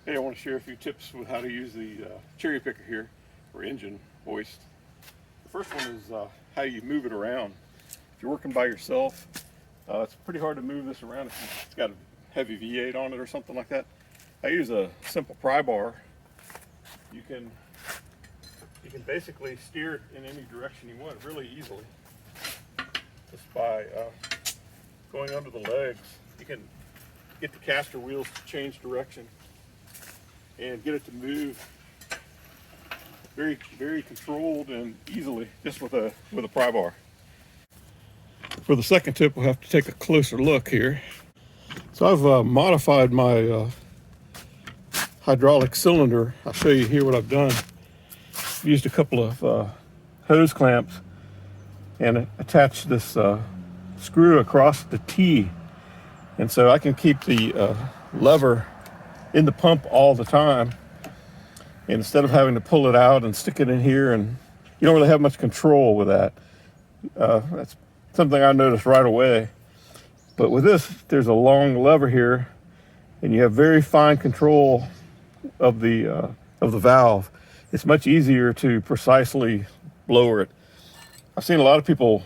Hey, I want to share a few tips with how to use the cherry picker here for engine hoist. The first one is how you move it around. If you're working by yourself, it's pretty hard to move this around if it's got a heavy V8 on it or something like that. I use a simple pry bar. You can basically steer it in any direction you want really easily just by going under the legs. You can get the caster wheels to change direction and get it to move very controlled and easily just with a pry bar. For the second tip, we'll have to take a closer look here. So I've modified my hydraulic cylinder. I'll show you here what I've done. I've used a couple of hose clamps and attached this screw across the T, and so I can keep the lever in the pump all the time, and instead of having to pull it out and stick it in here, and you don't really have much control with that. That's something I noticed right away. But with this, there's a long lever here, and you have very fine control of the valve. It's much easier to precisely lower it. I've seen a lot of people,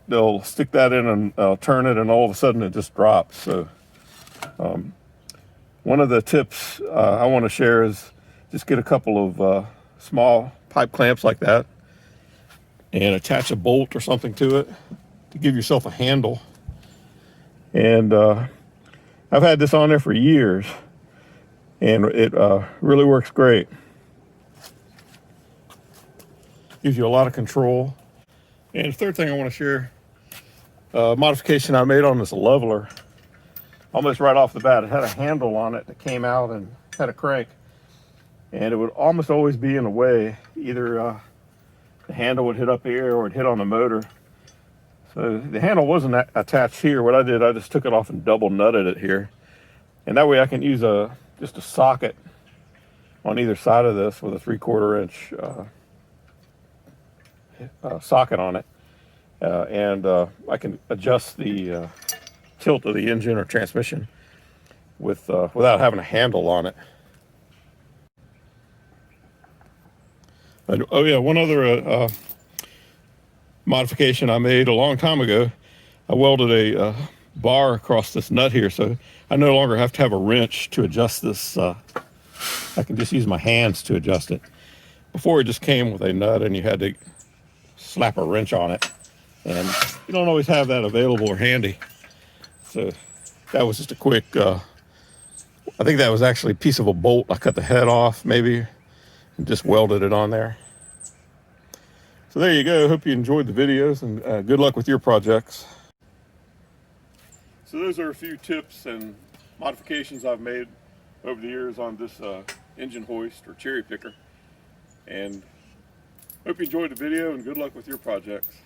they'll stick that in and turn it, and all of a sudden it just drops. So one of the tips I want to share is just get a couple of small pipe clamps like that and attach a bolt or something to it to give yourself a handle. And I've had this on there for years, and it really works great. Gives you a lot of control. And the third thing I want to share, modification I made on this leveler. Almost right off the bat, it had a handle on it that came out and had a crank, and it would almost always be in the way. Either the handle would hit up here or it'd hit on the motor. So the handle wasn't attached here. What I did, I just took it off and double nutted it here, and that way I can use just a socket on either side of this with a 3/4 inch socket on it, and I can adjust the tilt of the engine or transmission without having a handle on it. And, oh yeah, one other modification I made a long time ago. I welded a bar across this nut here, so I no longer have to have a wrench to adjust this. I can just use my hands to adjust it. Before, it just came with a nut and you had to slap a wrench on it, and you don't always have that available or handy. So that was just a quick, I think that was actually a piece of a bolt. I cut the head off maybe and just welded it on there. So there you go. Hope you enjoyed the videos, and good luck with your projects. So those are a few tips and modifications I've made over the years on this engine hoist or cherry picker. And hope you enjoyed the video, and good luck with your projects.